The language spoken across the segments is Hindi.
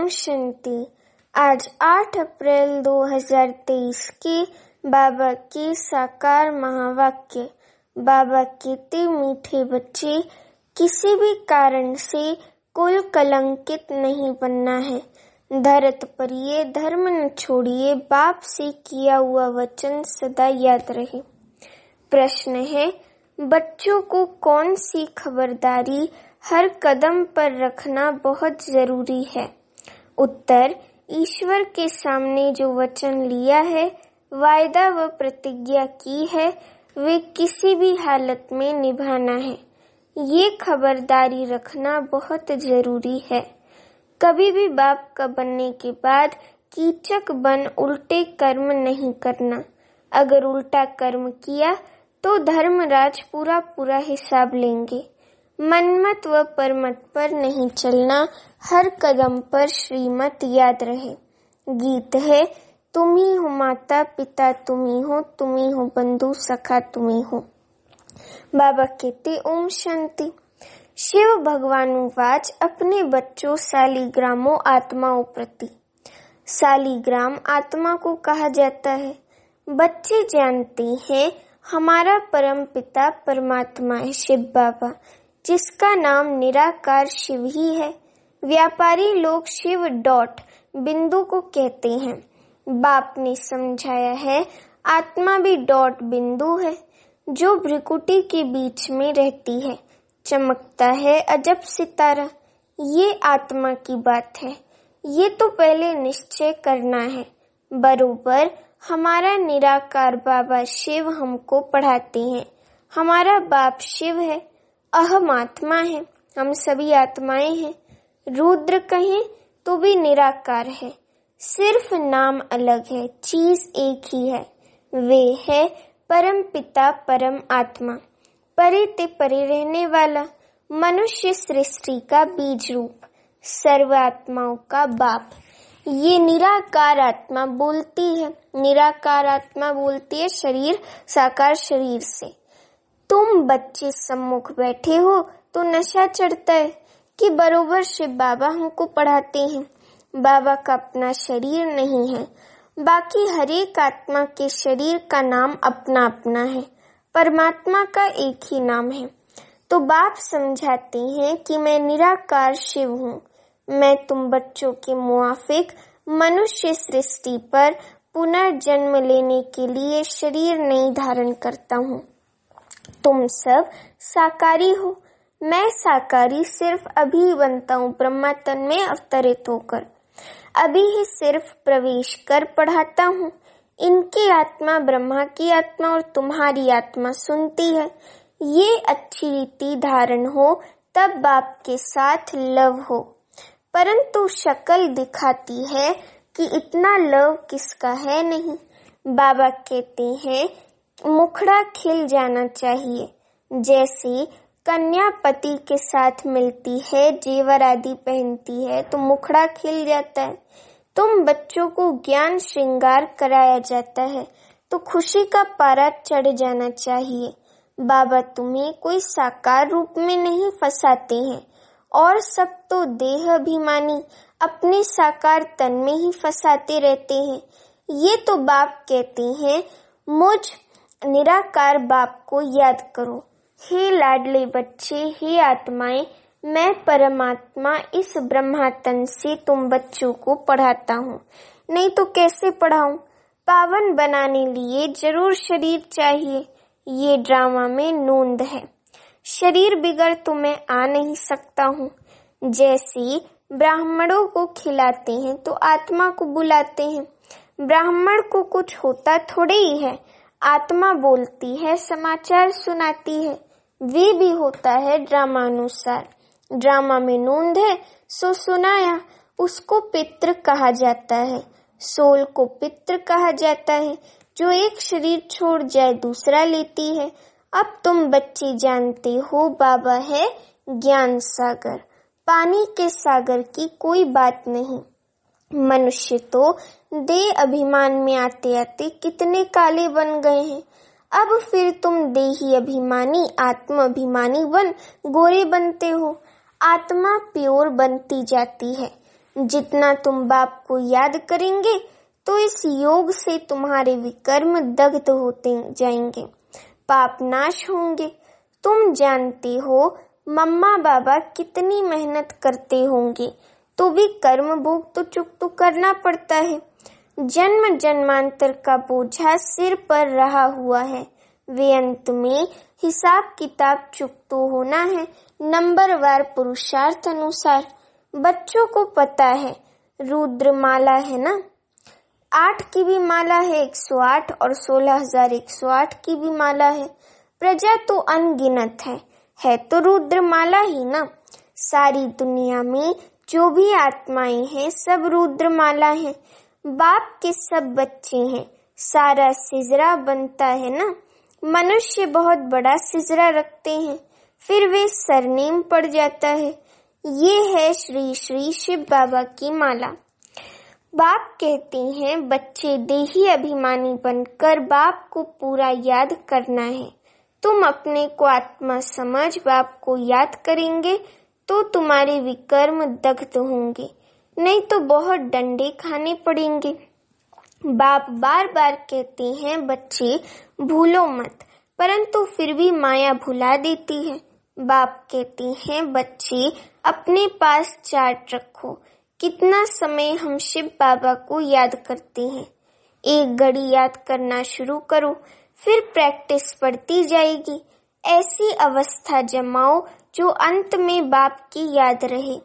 ओम शांति। आज 8 अप्रैल 2023 के बाबा के साकार महावाक्य। बाबा कहते, मीठे बच्चे, किसी भी कारण से कुल कलंकित नहीं बनना है। धरत पर ये धर्म न छोड़िए, बाप से किया हुआ वचन सदा याद रहे। प्रश्न है, बच्चों को कौन सी खबरदारी हर कदम पर रखना बहुत जरूरी है? उत्तर, ईश्वर के सामने जो वचन लिया है, वायदा व प्रतिज्ञा की है, वे किसी भी हालत में निभाना है। ये खबरदारी रखना बहुत जरूरी है। कभी भी बाप का बनने के बाद कीचक बन उल्टे कर्म नहीं करना। अगर उल्टा कर्म किया तो धर्मराज पूरा हिसाब लेंगे। मनमत व परमत पर नहीं चलना, हर कदम पर श्रीमत याद रहे। गीत है, तुम ही हो माता पिता, तुम ही हो बंधु सखा, तुम ही हो। बाबा कहते, ओम शांति। शिव भगवानुवाच अपने बच्चों सालिग्रामों आत्माओं प्रति। सालिग्राम आत्मा को कहा जाता है। बच्चे जानते हैं हमारा परम पिता परमात्मा है शिव बाबा, जिसका नाम निराकार शिव ही है। व्यापारी लोग शिव डॉट बिंदु को कहते हैं। बाप ने समझाया है आत्मा भी डॉट बिंदु है, जो भ्रिकुटी के बीच में रहती है। चमकता है अजब सितारा। ये आत्मा की बात है। ये तो पहले निश्चय करना है। बरोबर हमारा निराकार बाबा शिव हमको पढ़ाते हैं। हमारा बाप शिव है, अहम आत्मा है, हम सभी आत्माएं हैं। रुद्र कहें तो भी निराकार है, सिर्फ नाम अलग है, चीज एक ही है। वे है परम पिता परम आत्मा, परे ते परे रहने वाला, मनुष्य सृष्टि का बीज रूप, सर्व आत्माओं का बाप। ये निराकार आत्मा बोलती है। निराकार आत्मा बोलती है शरीर साकार शरीर से। तुम बच्चे सम्मुख बैठे हो तो नशा चढ़ता है कि बरोबर शिव बाबा हमको पढ़ाते हैं। बाबा का अपना शरीर नहीं है। बाकी हर एक आत्मा के शरीर का नाम अपना अपना है। परमात्मा का एक ही नाम है। तो बाप समझाते हैं कि मैं निराकार शिव हूँ। मैं तुम बच्चों के मुआफिक मनुष्य सृष्टि पर पुनर्जन्म लेने के लिए शरीर नहीं धारण करता हूँ। तुम सब साकारी हो। मैं साकारी सिर्फ अभी बनता हूँ, ब्रह्मा तन में अवतरित होकर। अभी ही सिर्फ प्रवेश कर पढ़ाता हूँ। इनकी आत्मा ब्रह्मा की आत्मा और तुम्हारी आत्मा सुनती है। ये अच्छी रीति धारण हो तब बाप के साथ लव हो, परंतु शक्ल दिखाती है कि इतना लव किसका है नहीं। बाबा कहते हैं मुखड़ा खिल जाना चाहिए। जैसे कन्या पति के साथ मिलती है, जेवर आदि पहनती है तो मुखड़ा खिल जाता है। तुम बच्चों को ज्ञान श्रृंगार कराया जाता है तो खुशी का पारा चढ़ जाना चाहिए। बाबा तुम्हें कोई साकार रूप में नहीं फंसाते हैं, और सब तो देह अभिमानी अपने साकार तन में ही फंसाते रहते हैं। ये तो बाप कहते हैं मुझ निराकार बाप को याद करो। हे लाडले बच्चे, हे आत्माएं, मैं परमात्मा इस ब्रह्मातन से तुम बच्चों को पढ़ाता हूँ। नहीं तो कैसे पढ़ाऊं? पावन बनाने लिए जरूर शरीर चाहिए। ये ड्रामा में नोंद है। शरीर बिगड़ तो मैं आ नहीं सकता हूँ। जैसे ब्राह्मणों को खिलाते हैं तो आत्मा को बुलाते हैं। ब्राह्मण को कुछ होता थोड़े ही है। आत्मा बोलती है, समाचार सुनाती है। वे भी होता है ड्रामानुसार। ड्रामा में नोंद है सो सुनाया, उसको पितृ कहा जाता है। सोल को पितृ कहा जाता है। जो एक शरीर छोड़ जाए दूसरा लेती है। अब तुम बच्चे जानते हो बाबा है ज्ञान सागर। पानी के सागर की कोई बात नहीं। मनुष्य तो देह अभिमान में आते आते कितने काले बन गए हैं। अब फिर तुम देही अभिमानी आत्म अभिमानी बन गोरे बनते हो। आत्मा प्योर बनती जाती है। जितना तुम बाप को याद करेंगे तो इस योग से तुम्हारे विकर्म दग्ध होते जाएंगे, पाप नाश होंगे। तुम जानते हो मम्मा बाबा कितनी मेहनत करते होंगे, तो भी कर्म भोग तो चुक करना पड़ता है। जन्म जन्मांतर का बोझा सिर पर रहा हुआ है। वे अंत में हिसाब किताब चुकतो होना है, नंबरवार पुरुषार्थ अनुसार। बच्चों को पता है रुद्र माला है ना, 8 की भी माला है 108 और 16,108 की भी माला है। प्रजा तो अनगिनत है तो रुद्र माला ही ना। सारी दुनिया में जो भी आत्माएं हैं सब रुद्र माला हैं। बाप के सब बच्चे हैं, सारा सिजरा बनता है ना। मनुष्य बहुत बड़ा सिजरा रखते हैं, फिर वे सरनेम पड़ जाता है। ये है श्री श्री शिव बाबा की माला। बाप कहते हैं बच्चे देही अभिमानी बनकर बाप को पूरा याद करना है। तुम अपने को आत्मा समझ बाप को याद करेंगे तो तुम्हारे विकर्म दग्ध होंगे, नहीं तो बहुत डंडे खाने पड़ेंगे। बाप बार बार कहते हैं बच्चे भूलो मत, परंतु फिर भी माया भुला देती है। बाप कहते हैं बच्चे अपने पास चार्ट रखो, कितना समय हम शिव बाबा को याद करते हैं। एक घड़ी याद करना शुरू करो, फिर प्रैक्टिस बढ़ती जाएगी। ऐसी अवस्था जमाओ जो अंत में बाप की याद रहे।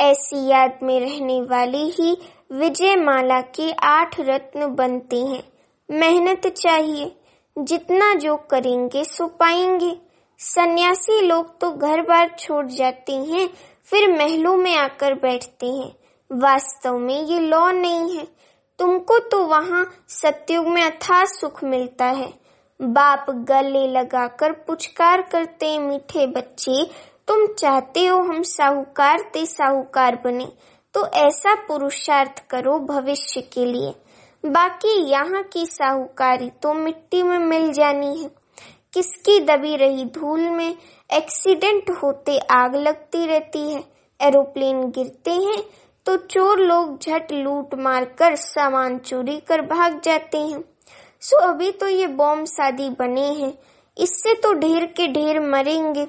ऐसी याद में रहने वाली ही विजय माला के 8 रत्न बनते हैं। मेहनत चाहिए, जितना जो करेंगे सो पाएंगे। सन्यासी लोग तो घर बार छोड़ जाते हैं, फिर महलों में आकर बैठते हैं। वास्तव में ये लौ नहीं है। तुमको तो वहाँ सतयुग में अथाह सुख मिलता है। बाप गले लगाकर पुचकार करते हैं, मीठे बच्चे तुम चाहते हो हम साहूकार ते साहूकार बने, तो ऐसा पुरुषार्थ करो भविष्य के लिए। बाकी यहाँ की साहूकारी तो मिट्टी में मिल जानी है। किसकी दबी रही धूल में एक्सीडेंट होते आग लगती रहती है। एरोप्लेन गिरते हैं तो चोर लोग झट लूट मार कर सामान चोरी कर भाग जाते हैं। सो अभी तो ये बॉम्ब शादी बने हैं, इससे तो ढेर के ढेर मरेंगे।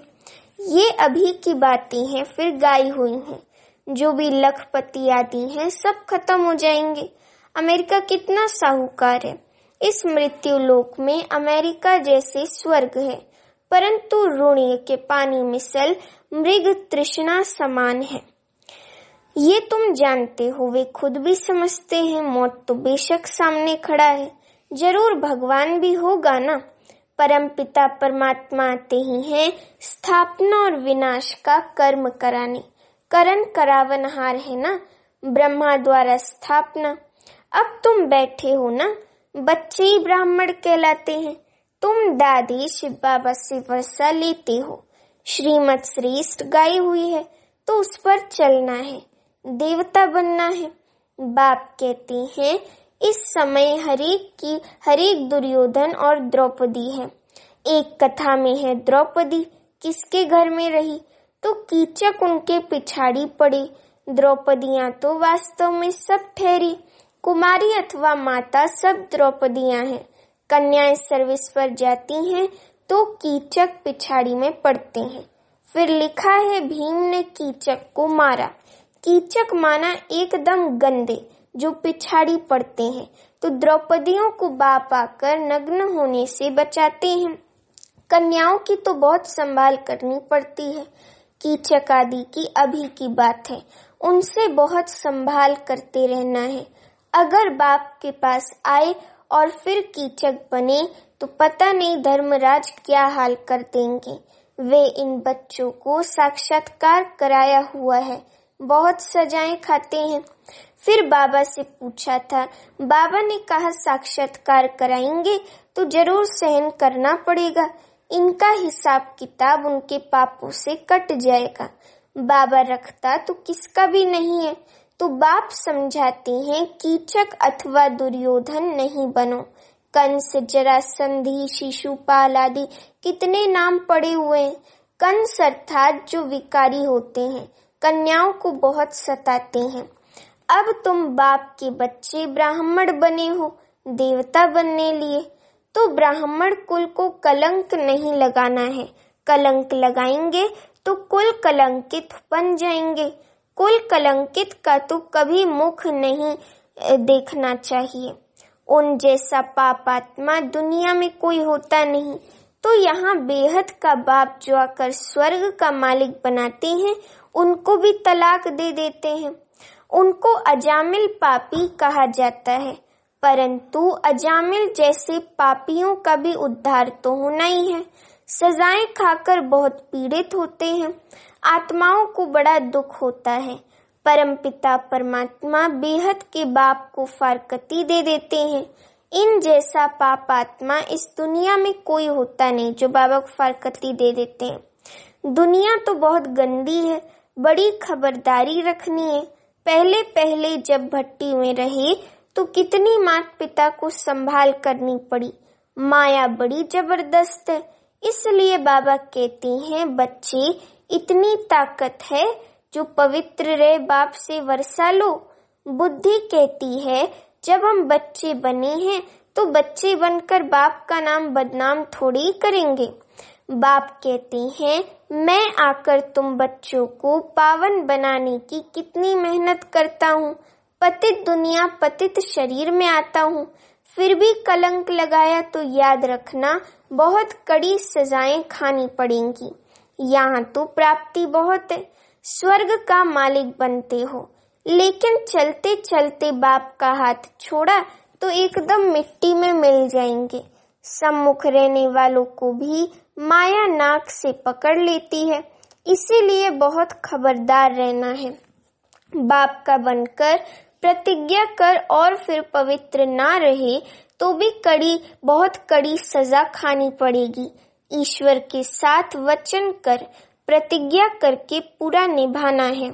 ये अभी की बातें हैं, फिर गाई हुई हैं। जो भी लखपति आदि हैं सब खत्म हो जाएंगे। अमेरिका कितना साहूकार है। इस मृत्यु लोक में अमेरिका जैसे स्वर्ग है, परंतु ऋणी के पानी मिसल मृग तृष्णा समान है। ये तुम जानते हो, वे खुद भी समझते हैं। मौत तो बेशक सामने खड़ा है, जरूर भगवान भी होगा ना। परम पिता परमात्मा आते ही हैं स्थापना और विनाश का कर्म कराने। करण करावनहार है ना, ब्रह्मा द्वारा स्थापना। अब तुम बैठे हो ना, बच्चे ही ब्राह्मण कहलाते हैं। तुम दादी शिव बाबा से वर्षा लेते हो। श्रीमत श्रेष्ठ गाई हुई है तो उस पर चलना है, देवता बनना है। बाप कहते हैं इस समय हरेक दुर्योधन और द्रौपदी है। एक कथा में है द्रौपदी किसके घर में रही तो कीचक उनके पिछाड़ी पड़े। द्रौपदियां तो वास्तव में सब ठहरी, कुमारी अथवा माता सब द्रौपदियां हैं। कन्याएं सर्विस पर जाती हैं तो कीचक पिछाड़ी में पड़ते हैं। फिर लिखा है भीम ने कीचक को मारा। कीचक माना एकदम गंदे जो पिछाड़ी पड़ते हैं, तो द्रौपदियों को बाप आकर नग्न होने से बचाते हैं। कन्याओं की तो बहुत संभाल करनी पड़ती है। कीचक आदि की अभी की बात है, उनसे बहुत संभाल करते रहना है। अगर बाप के पास आए और फिर कीचक बने तो पता नहीं धर्मराज क्या हाल कर देंगे। वे इन बच्चों को साक्षात्कार कराया हुआ है, बहुत सजाएं खाते हैं। फिर बाबा से पूछा था, बाबा ने कहा साक्षात्कार कराएंगे तो जरूर सहन करना पड़ेगा। इनका हिसाब किताब उनके पापों से कट जाएगा। बाबा रखता तो किसका भी नहीं है, तो बाप समझाते हैं कीचक अथवा दुर्योधन नहीं बनो। कंस, जरासंधि, शिशुपाल आदि कितने नाम पड़े हुए हैं। कंस अर्थात जो विकारी होते हैं, कन्याओं को बहुत सताते हैं। अब तुम बाप के बच्चे ब्राह्मण बने हो, देवता बनने लिए, तो ब्राह्मण कुल को कलंक नहीं लगाना है। कलंक लगाएंगे तो कुल कलंकित बन जाएंगे। कुल कलंकित का तो कभी मुख नहीं देखना चाहिए। उन जैसा पापात्मा दुनिया में कोई होता नहीं। तो यहाँ बेहद का बाप जो आकर स्वर्ग का मालिक बनाते हैं, उनको भी तलाक दे देते हैं। उनको अजामिल पापी कहा जाता है, परंतु अजामिल जैसे पापियों का भी उद्धार तो होना ही है। सजाएं खाकर बहुत पीड़ित होते हैं, आत्माओं को बड़ा दुख होता है। परमपिता परमात्मा बेहद के बाप को फारकती दे देते हैं। इन जैसा पाप आत्मा इस दुनिया में कोई होता नहीं जो बाबा को फारकती दे देते हैं। दुनिया तो बहुत गंदी है, बड़ी खबरदारी रखनी है। पहले पहले जब भट्टी में रहे तो कितनी माता पिता को संभाल करनी पड़ी। माया बड़ी जबरदस्त है, इसलिए बाबा कहते हैं बच्चे इतनी ताकत है जो पवित्र रहे बाप से वर्षा लो। बुद्धि कहती है जब हम बच्चे बने हैं तो बच्चे बनकर बाप का नाम बदनाम थोड़ी करेंगे। बाप कहते हैं मैं आकर तुम बच्चों को पावन बनाने की कितनी मेहनत करता हूँ। पतित दुनिया पतित शरीर में आता हूँ, फिर भी कलंक लगाया तो याद रखना बहुत कड़ी सजाएं खानी पड़ेंगी। यहाँ तो प्राप्ति बहुत है, स्वर्ग का मालिक बनते हो, लेकिन चलते चलते बाप का हाथ छोड़ा तो एकदम मिट्टी में मिल जाएंगे। सम्मुख रहने वालों को भी माया नाक से पकड़ लेती है, इसीलिए बहुत खबरदार रहना है। बाप का बनकर प्रतिज्ञा कर और फिर पवित्र ना रहे तो भी बहुत कड़ी सजा खानी पड़ेगी। ईश्वर के साथ वचन कर प्रतिज्ञा करके पूरा निभाना है।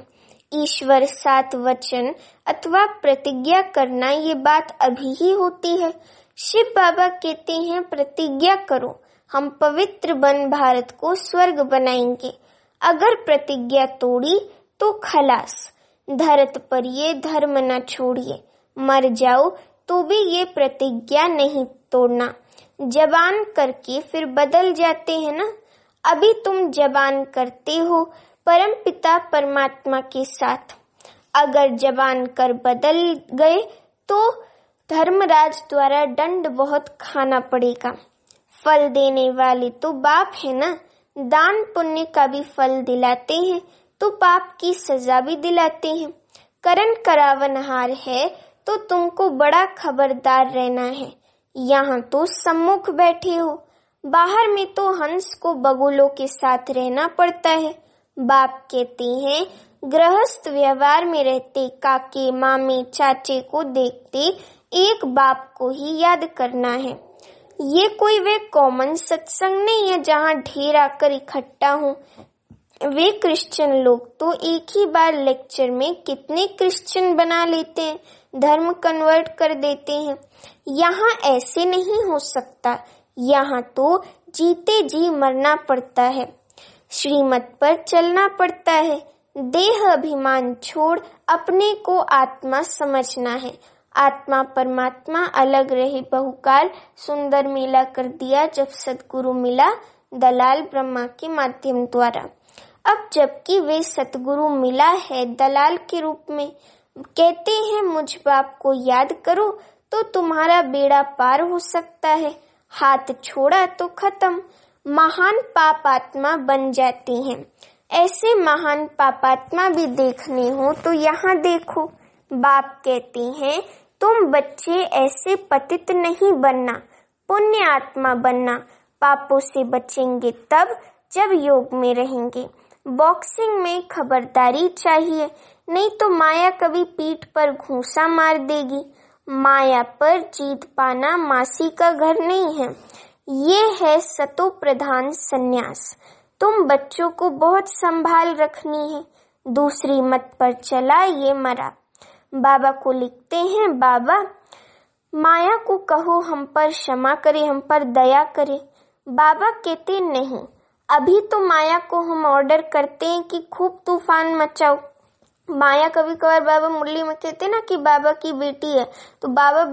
ईश्वर साथ वचन अथवा प्रतिज्ञा करना ये बात अभी ही होती है। शिव बाबा कहते हैं प्रतिज्ञा करो, हम पवित्र बन भारत को स्वर्ग बनाएंगे। अगर प्रतिज्ञा तोड़ी तो खलास। धरत पर ये धर्म न छोड़िए, मर जाओ तो भी ये प्रतिज्ञा नहीं तोड़ना। जबान करके फिर बदल जाते हैं ना। अभी तुम जबान करते हो परम पिता परमात्मा के साथ, अगर जबान कर बदल गए तो धर्मराज द्वारा दंड बहुत खाना पड़ेगा। फल देने वाले तो बाप है ना, दान पुण्य का भी फल दिलाते हैं तो पाप की सजा भी दिलाते हैं। करण करावनहार है तो तुमको बड़ा खबरदार रहना है। यहाँ तो सम्मुख बैठे हो, बाहर में तो हंस को बगुलों के साथ रहना पड़ता है। बाप कहते हैं गृहस्थ व्यवहार में रहते काके मामे चाचे को देखते एक बाप को ही याद करना है। ये कोई वे कॉमन सत्संग नहीं है जहाँ ढेर आकर इकट्ठा हो। वे क्रिश्चियन लोग तो एक ही बार लेक्चर में कितने क्रिश्चियन बना लेते हैं, धर्म कन्वर्ट कर देते हैं। यहाँ ऐसे नहीं हो सकता, यहाँ तो जीते जी मरना पड़ता है, श्रीमत पर चलना पड़ता है। देह अभिमान छोड़ अपने को आत्मा समझना है। आत्मा परमात्मा अलग रहे बहुकाल सुंदर मेला कर दिया जब सतगुरु मिला दलाल ब्रह्मा के माध्यम द्वारा। अब जबकि वे सतगुरु मिला है दलाल के रूप में, कहते हैं मुझ बाप को याद करो तो तुम्हारा बेड़ा पार हो सकता है। हाथ छोड़ा तो खत्म, महान पापात्मा बन जाते हैं। ऐसे महान पापात्मा भी देखने हो तो यहाँ देखो। बाप कहते हैं तुम बच्चे ऐसे पतित नहीं बनना, पुण्य आत्मा बनना। पापों से बचेंगे तब जब योग में रहेंगे। बॉक्सिंग में खबरदारी चाहिए, नहीं तो माया कभी पीठ पर घूंसा मार देगी। माया पर जीत पाना मासी का घर नहीं है, ये है सतो प्रधान सन्यास। तुम बच्चों को बहुत संभाल रखनी है, दूसरी मत पर चला ये मरा। बाबा को लिखते हैं बाबा माया को कहो हम पर क्षमा करे, हम पर दया करे। बाबा कहते नहीं, अभी तो माया को हम ऑर्डर करते हैं कि खूब तूफान मचाओ, माया कभी कभार बाबा मुरली में कहते ना कि बाबा की बेटी है, तो बाबा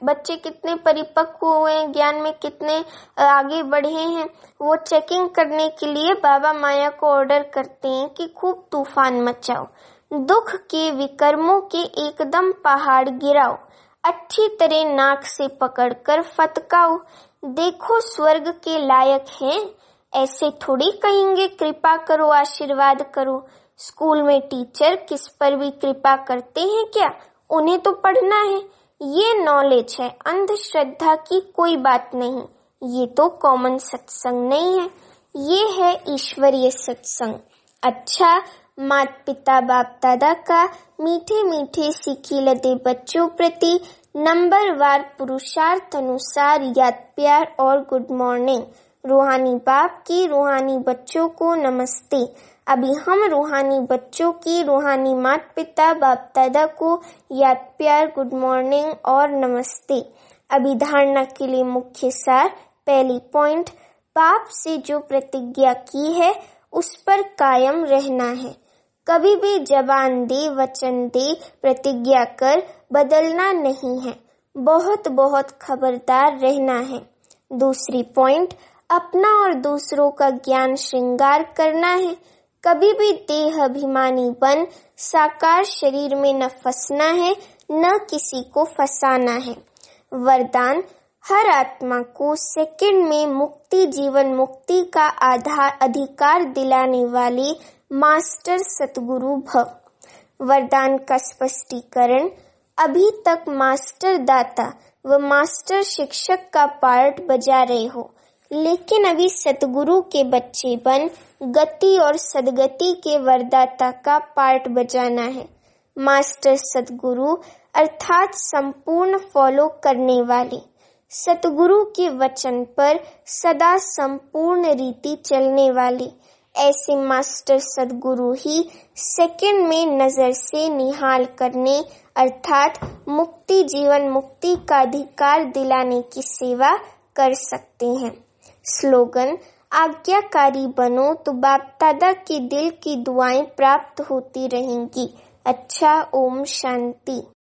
बच्चे कितने परिपक्व हुए हैं, ज्ञान में कितने आगे बढ़े हैं, वो चेकिंग करने के लिए बाबा माया को ऑर्डर करते हैं कि खूब तूफान मचाओ, दुख के विकर्मों के एकदम पहाड़ गिराओ, अच्छी तरह नाक से पकड़कर फटकाओ, देखो स्वर्ग के लायक हैं, ऐसे थोड़ी कहेंगे कृपा करो आशीर्वाद करो। स्कूल में टीचर किस पर भी कृपा करते हैं क्या? उन्हें तो पढ़ना है। ये नॉलेज है, अंधश्रद्धा की कोई बात नहीं। ये तो कॉमन सत्संग नहीं है, ये है ईश्वरीय सत्संग। अच्छा, माता पिता बाप दादा का मीठे मीठे सीखी लदे बच्चों प्रति नंबरवार पुरुषार्थ अनुसार याद प्यार और गुड मॉर्निंग। रूहानी बाप की रूहानी बच्चों को नमस्ते। अभी हम रूहानी बच्चों की रूहानी माता पिता बाप दादा को याद प्यार गुड मॉर्निंग और नमस्ते। अभी धारणा के लिए मुख्य सार। पहली पॉइंट, बाप से जो प्रतिज्ञा की है उस पर कायम रहना है। कभी भी जबान दे, वचन दे, प्रतिज्ञा कर बदलना नहीं है। बहुत बहुत खबरदार रहना है। दूसरी पॉइंट, अपना और दूसरों का ज्ञान श्रृंगार करना है। कभी भी देह अभिमानी बन साकार शरीर में न फंसना है, न किसी को फंसाना है। वरदान, हर आत्मा को सेकंड में मुक्ति जीवन मुक्ति का अधिकार दिलाने वाले मास्टर सतगुरु भव। वरदान का स्पष्टीकरण, अभी तक मास्टर दाता व मास्टर शिक्षक का पार्ट बजा रहे हो, लेकिन अभी सतगुरु के बच्चे बन गति और सदगति के वरदाता का पार्ट बजाना है। मास्टर सतगुरु अर्थात संपूर्ण फॉलो करने वाले, सतगुरु के वचन पर सदा संपूर्ण रीति चलने वाले, ऐसे मास्टर सतगुरु ही सेकंड में नजर से निहाल करने अर्थात मुक्ति जीवन मुक्ति का अधिकार दिलाने की सेवा कर सकते हैं। स्लोगन, आज्ञाकारी बनो तो बाप दादा के दिल की दुआएं प्राप्त होती रहेंगी। अच्छा, ओम शांति।